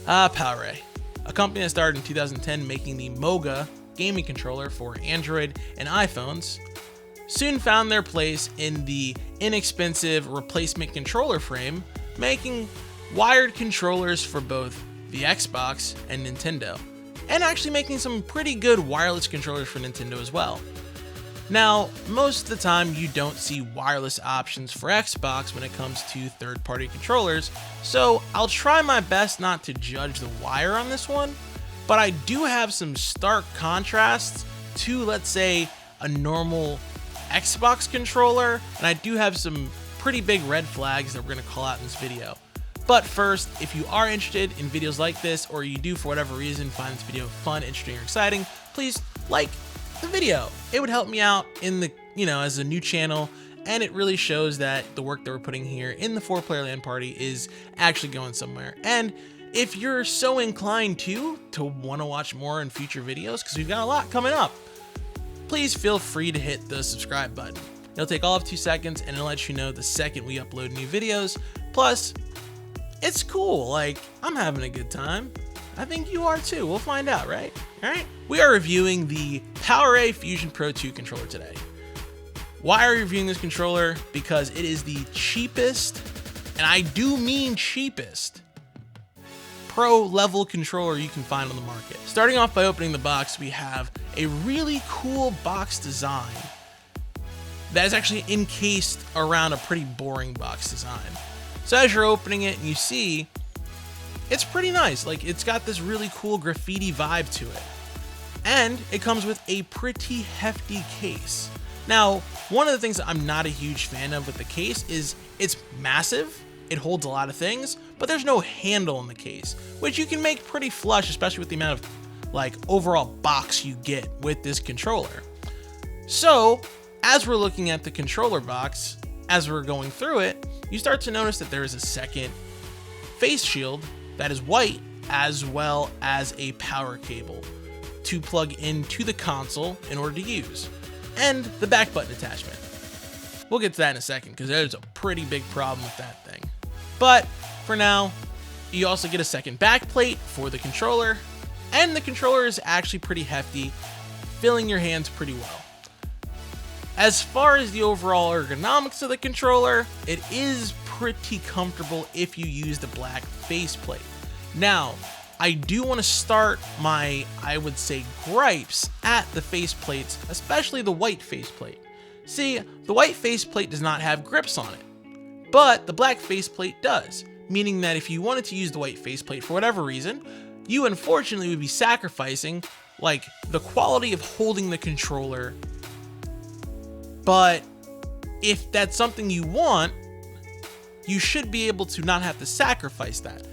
PowerA, a company that started in 2010 making the Moga gaming controller for Android and iPhones, soon found their place in the inexpensive replacement controller frame, making wired controllers for both the Xbox and Nintendo, and actually making some pretty good wireless controllers for Nintendo as well. Now, most of the time you don't see wireless options for Xbox when it comes to third-party controllers, so I'll try my best not to judge the wire on this one, but I do have some stark contrasts to, let's say, a normal Xbox controller, and I do have some pretty big red flags that we're going to call out in this video. But first, if you are interested in videos like this, or you do for whatever reason find this video fun, interesting, or exciting, please like the video. It would help me out in the, as a new channel, and it really shows that the work that we're putting here in the 4-player LAN party is actually going somewhere. And if you're so inclined to want to watch more in future videos, because we've got a lot coming up, please feel free to hit the subscribe button. It'll take all of 2 seconds, and it'll let you know the second we upload new videos. Plus, it's cool. Like, I'm having a good time. I think you are too. We'll find out, right? All right. We are reviewing the PowerA Fusion Pro 2 controller today. Why are we reviewing this controller? Because it is the cheapest, and I do mean cheapest, pro level controller you can find on the market. Starting off by opening the box, we have a really cool box design that is actually encased around a pretty boring box design. So as you're opening it and you see, it's pretty nice. Like, it's got this really cool graffiti vibe to it. And it comes with a pretty hefty case. Now, one of the things that I'm not a huge fan of with the case is it's massive, it holds a lot of things, but there's no handle in the case, which you can make pretty flush, especially with the amount of overall box you get with this controller. So as we're looking at the controller box, as we're going through it, you start to notice that there is a second face shield that is white, as well as a power cable to plug into the console in order to use, and the back button attachment. We'll get to that in a second, because there's a pretty big problem with that thing. But for now, you also get a second back plate for the controller, and the controller is actually pretty hefty, filling your hands pretty well. As far as the overall ergonomics of the controller, it is pretty comfortable if you use the black faceplate. Now, I do want to start my, I would say, gripes at the faceplates, especially the white faceplate. See, the white faceplate does not have grips on it, but the black faceplate does, meaning that if you wanted to use the white faceplate for whatever reason, you unfortunately would be sacrificing the quality of holding the controller. But if that's something you want, you should be able to not have to sacrifice that.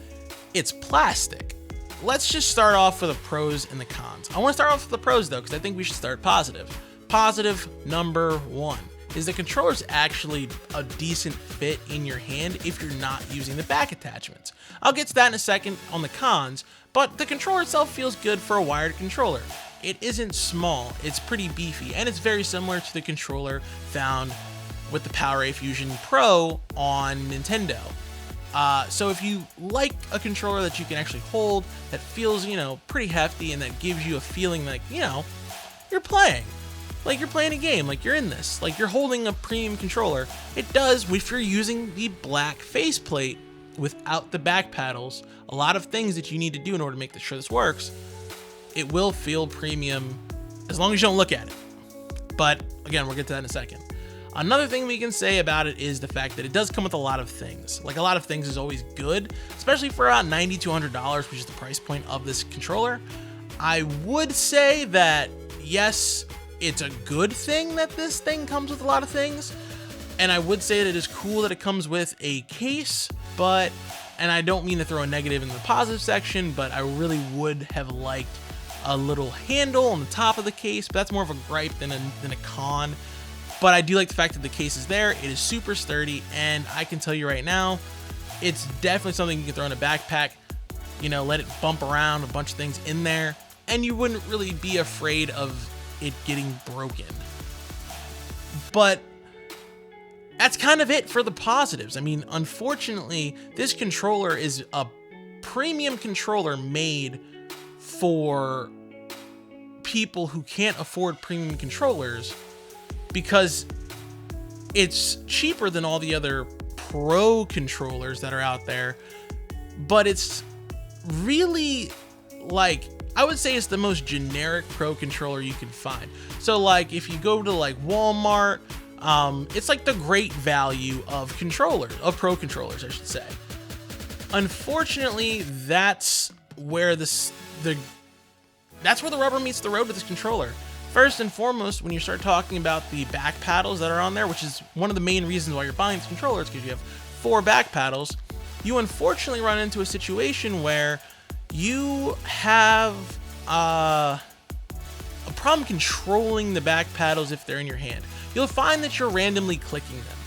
It's plastic. Let's just start off with the pros and the cons. I want to start off with the pros though, because I think we should start positive. Positive number 1 is the controller's actually a decent fit in your hand if you're not using the back attachments. I'll get to that in a second on the cons, but the controller itself feels good for a wired controller. It isn't small, it's pretty beefy, and it's very similar to the controller found with the PowerA Fusion Pro on Nintendo. So if you like a controller that you can actually hold, that feels, pretty hefty, and that gives you a feeling like, you're playing. Like you're playing a game, like you're in this, like you're holding a premium controller. It does if you're using the black faceplate without the back paddles. A lot of things that you need to do in order to make sure this works. It will feel premium as long as you don't look at it. But again, we'll get to that in a second. Another thing we can say about it is the fact that it does come with a lot of things. Like, a lot of things is always good, especially for around $90 to $100, which is the price point of this controller. I would say that, yes, it's a good thing that this thing comes with a lot of things. And I would say that it is cool that it comes with a case, but, and I don't mean to throw a negative in the positive section, but I really would have liked a little handle on the top of the case, but that's more of a gripe than a con. But I do like the fact that the case is there. It is super sturdy, and I can tell you right now, it's definitely something you can throw in a backpack, let it bump around, a bunch of things in there, and you wouldn't really be afraid of it getting broken. But that's kind of it for the positives. I mean, unfortunately, this controller is a premium controller made for people who can't afford premium controllers because it's cheaper than all the other pro controllers that are out there, but it's really like, I would say it's the most generic pro controller you can find. So like if you go to like Walmart, it's like the great value of controllers, of pro controllers, I should say. Unfortunately, that's where that's where the rubber meets the road with this controller. First and foremost, when you start talking about the back paddles that are on there, which is one of the main reasons why you're buying this controller, is because you have 4 back paddles, you unfortunately run into a situation where you have a problem controlling the back paddles if they're in your hand. You'll find that you're randomly clicking them.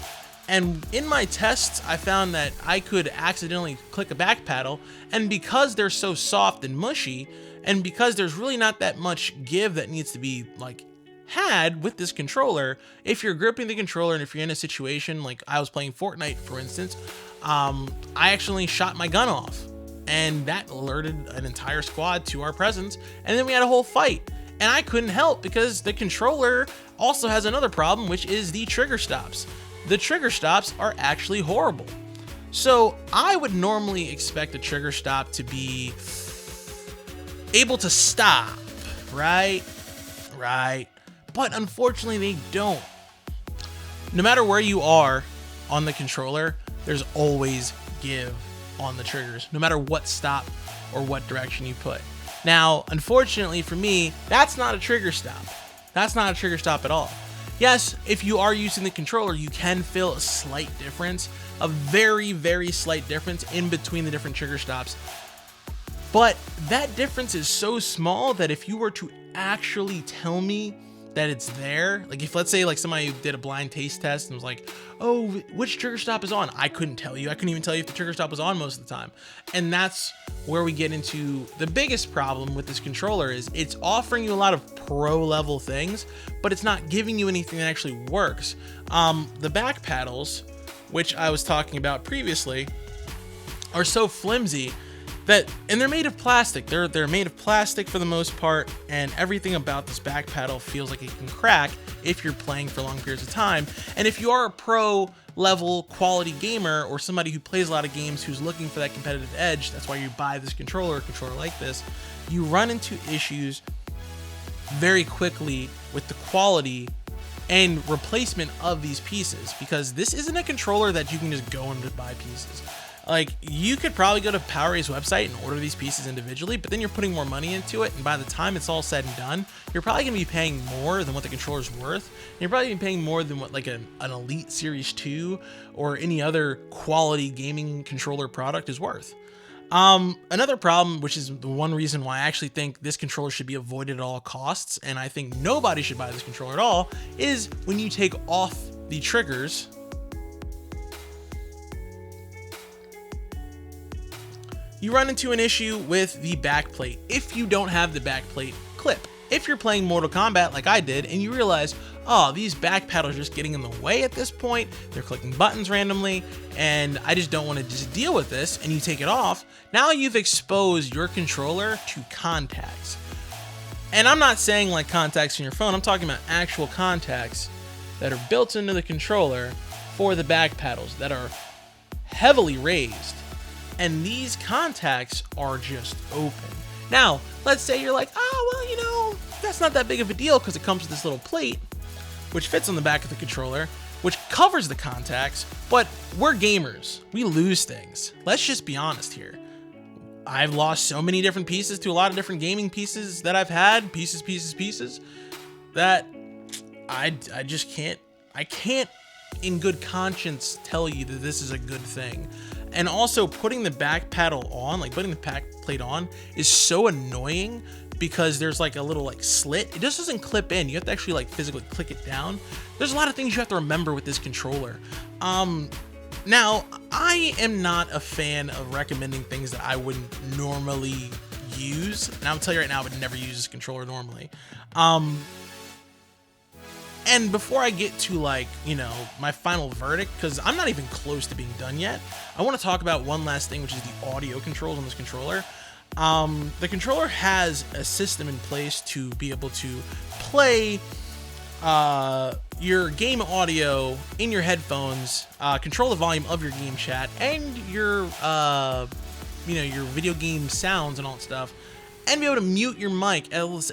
And in my tests, I found that I could accidentally click a back paddle, and because they're so soft and mushy, and because there's really not that much give that needs to be like had with this controller, if you're gripping the controller and if you're in a situation like I was playing Fortnite, for instance, I actually shot my gun off, and that alerted an entire squad to our presence, and then we had a whole fight. And I couldn't help because the controller also has another problem, which is the trigger stops. The trigger stops are actually horrible. So I would normally expect a trigger stop to be able to stop, right? Right. But unfortunately they don't. No matter where you are on the controller, there's always give on the triggers, no matter what stop or what direction you put. Now, unfortunately for me, that's not a trigger stop. That's not a trigger stop at all. Yes, if you are using the controller, you can feel a slight difference, a very, very slight difference in between the different trigger stops. But that difference is so small that if you were to actually tell me that it's there, like if let's say like somebody did a blind taste test and was like, oh, which trigger stop is on? I couldn't tell you. I couldn't even tell you if the trigger stop was on most of the time. And that's where we get into the biggest problem with this controller is it's offering you a lot of pro level things, but it's not giving you anything that actually works. The back paddles, which I was talking about previously, are so flimsy that, and they're made of plastic. They're made of plastic for the most part, and everything about this back paddle feels like it can crack if you're playing for long periods of time. And if you are a pro level quality gamer or somebody who plays a lot of games who's looking for that competitive edge, that's why you buy this controller, a controller like this, you run into issues very quickly with the quality and replacement of these pieces, because this isn't a controller that you can just go and buy pieces. Like, you could probably go to PowerA's website and order these pieces individually, but then you're putting more money into it, and by the time it's all said and done, you're probably going to be paying more than what the controller's worth. And you're probably going to be paying more than what like an Elite Series 2 or any other quality gaming controller product is worth. Another problem, which is the one reason why I actually think this controller should be avoided at all costs, and I think nobody should buy this controller at all, is when you take off the triggers, you run into an issue with the back plate if you don't have the back plate clip. If you're playing Mortal Kombat like I did and you realize, oh, these back paddles are just getting in the way at this point, they're clicking buttons randomly, and I just don't want to just deal with this, and you take it off, now you've exposed your controller to contacts. And I'm not saying like contacts in your phone, I'm talking about actual contacts that are built into the controller for the back paddles that are heavily raised. And these contacts are just open. Now, let's say you're like, oh, well, you know, that's not that big of a deal because it comes with this little plate, which fits on the back of the controller, which covers the contacts, but we're gamers. We lose things. Let's just be honest here. I've lost so many different pieces to a lot of different gaming pieces that I've had, pieces, that I just can't, in good conscience tell you that this is a good thing. And also putting the back paddle on, like putting the back plate on, is so annoying because there's like a little like slit. It just doesn't clip in. You have to actually like physically click it down. There's a lot of things you have to remember with this controller. Now, I am not a fan of recommending things that I wouldn't normally use. And I'll tell you right now, I would never use this controller normally. And before I get to like, my final verdict, because I'm not even close to being done yet, I want to talk about one last thing, which is the audio controls on this controller. The controller has a system in place to be able to play your game audio in your headphones, control the volume of your game chat, and your your video game sounds and all that stuff, and be able to mute your mic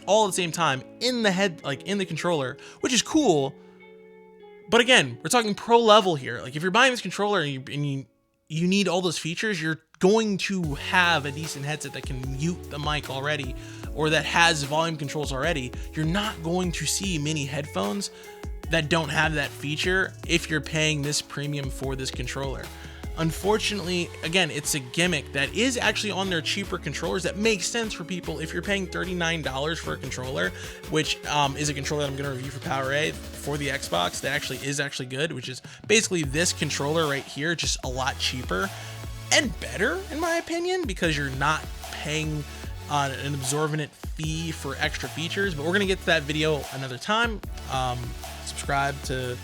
all at the same time in the controller, which is cool. But again, we're talking pro level here. Like, if you're buying this controller and you need all those features, you're going to have a decent headset that can mute the mic already, or that has volume controls already. You're not going to see many headphones that don't have that feature if you're paying this premium for this controller. Unfortunately, again, it's a gimmick that is actually on their cheaper controllers that makes sense for people. If you're paying $39 for a controller, which is a controller that I'm going to review for PowerA for the Xbox, that is actually good, which is basically this controller right here, just a lot cheaper and better in my opinion, because you're not paying an exorbitant fee for extra features. But we're going to get to that video another time. Subscribe to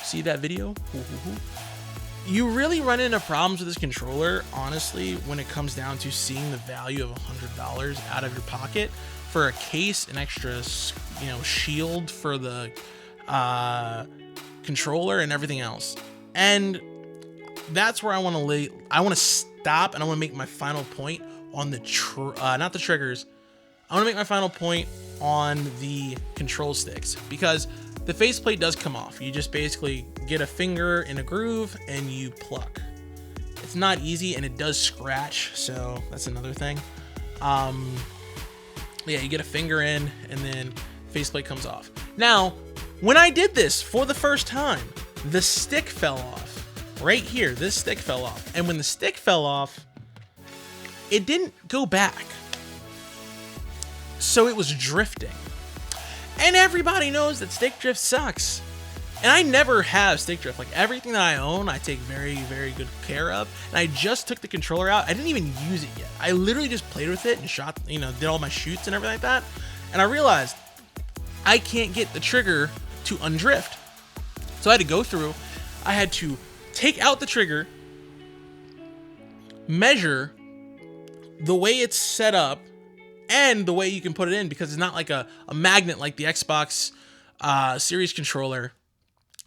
see that video. You really run into problems with this controller, honestly, when it comes down to seeing the value of $100 out of your pocket for a case, an extra, shield for the controller and everything else. And that's where I want to stop, and I want to make my final point on the not the triggers. I want to make my final point on the control sticks, because the faceplate does come off. You just basically get a finger in a groove and you pluck. It's not easy, and it does scratch, so that's another thing. Yeah, you get a finger in and then faceplate comes off. Now, when I did this for the first time, the stick fell off. Right here, this stick fell off. And when the stick fell off, it didn't go back. So it was drifting. And everybody knows that stick drift sucks. And I never have stick drift. Like, everything that I own, I take very, very good care of. And I just took the controller out. I didn't even use it yet. I literally just played with it and shot, did all my shoots and everything like that. And I realized I can't get the trigger to undrift. So I had to go through. I had to take out the trigger, measure the way it's set up, and the way you can put it in, because it's not like a magnet like the Xbox Series controller,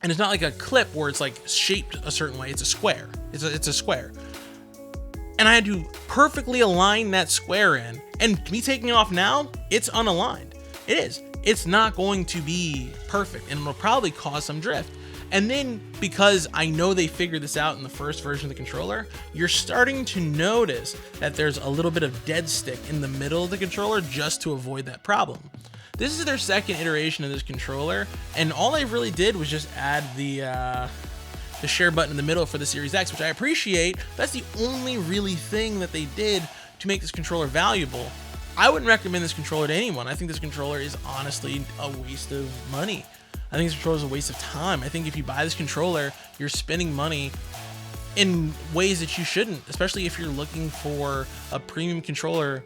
and it's not like a clip where it's like shaped a certain way. It's a square. It's a square. And I had to perfectly align that square in, and me taking it off now, it's unaligned. It is. It's not going to be perfect, and it'll probably cause some drift. And then, because I know they figured this out in the first version of the controller, you're starting to notice that there's a little bit of dead stick in the middle of the controller just to avoid that problem. This is their second iteration of this controller, and all they really did was just add the share button in the middle for the Series X, which I appreciate. That's the only really thing that they did to make this controller valuable. I wouldn't recommend this controller to anyone. I think this controller is honestly a waste of money. I think this controller is a waste of time. I think if you buy this controller, you're spending money in ways that you shouldn't, especially if you're looking for a premium controller.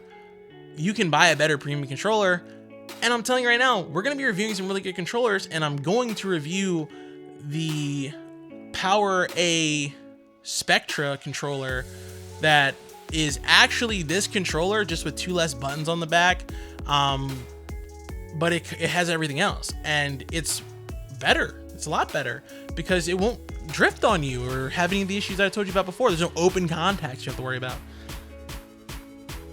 You can buy a better premium controller. And I'm telling you right now, we're going to be reviewing some really good controllers, and I'm going to review the PowerA Spectra controller that is actually this controller, just with 2 less buttons on the back. But it has everything else, and it's better. It's a lot better, because it won't drift on you or have any of the issues I told you about before. There's no open contacts you have to worry about.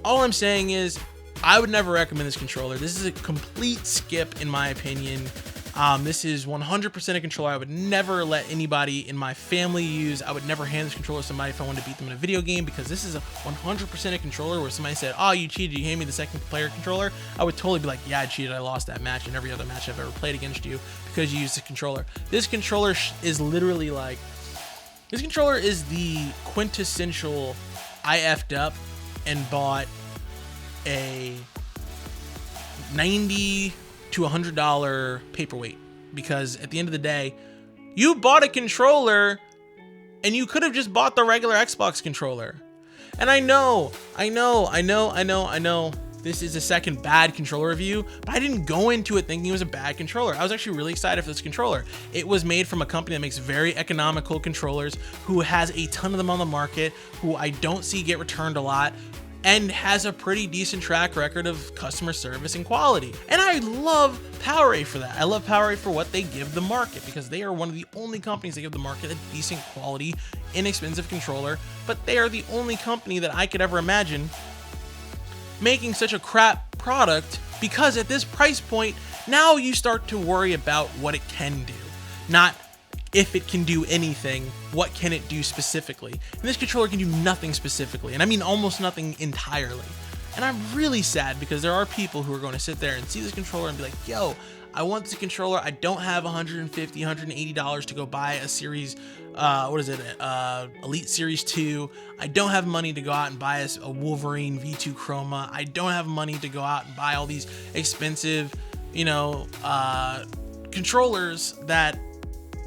All I'm saying is, I would never recommend this controller. This is a complete skip, in my opinion. This is 100% a controller I would never let anybody in my family use. I would never hand this controller to somebody if I wanted to beat them in a video game, because this is a 100% a controller where somebody said, "Oh, you cheated, you hand me the second player controller." I would totally be like, "Yeah, I cheated. I lost that match and every other match I've ever played against you because you used the controller." This controller is literally like, this controller is the quintessential I effed up and bought a $90 to $100 paperweight, because at the end of the day, you bought a controller and you could have just bought the regular Xbox controller. And I know this is a second bad controller review, but I didn't go into it thinking it was a bad controller. I was actually really excited for this controller. It was made from a company that makes very economical controllers, who has a ton of them on the market, who I don't see get returned a lot, and has a pretty decent track record of customer service and quality. And I love PowerA for that. I love PowerA for what they give the market, because they are one of the only companies that give the market a decent quality, inexpensive controller, but they are the only company that I could ever imagine making such a crap product, because at this price point, now you start to worry about what it can do. Not if it can do anything, what can it do specifically? And this controller can do nothing specifically, and I mean almost nothing entirely. And I'm really sad, because there are people who are going to sit there and see this controller and be like, yo, I want this controller. I don't have $150, $180 to go buy a series, Elite Series 2. I don't have money to go out and buy a Wolverine V2 Chroma. I don't have money to go out and buy all these expensive, controllers that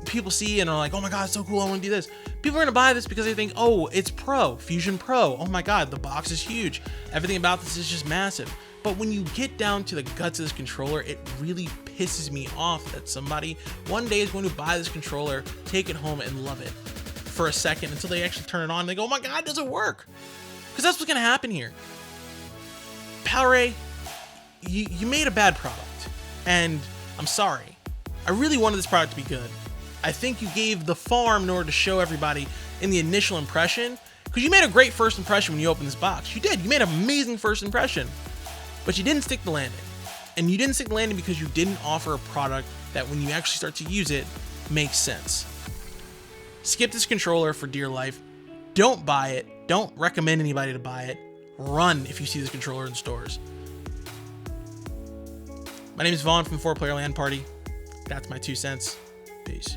people see and are like, oh my God, it's so cool, I want to do this. People are going to buy this because they think, oh, it's Pro, Fusion Pro. Oh my God, the box is huge. Everything about this is just massive. But when you get down to the guts of this controller, it really pisses me off that somebody one day is going to buy this controller, take it home, and love it for a second until they actually turn it on and they go, oh my God, it doesn't work. Because that's what's going to happen here. PowerA, you made a bad product, and I'm sorry. I really wanted this product to be good. I think you gave the farm in order to show everybody in the initial impression, because you made a great first impression when you opened this box. You did. You made an amazing first impression. But you didn't stick the landing. And you didn't stick the landing because you didn't offer a product that when you actually start to use it, makes sense. Skip this controller for dear life. Don't buy it. Don't recommend anybody to buy it. Run if you see this controller in stores. My name is Vaughn from 4Player LAN Party. That's my 2 cents. Peace.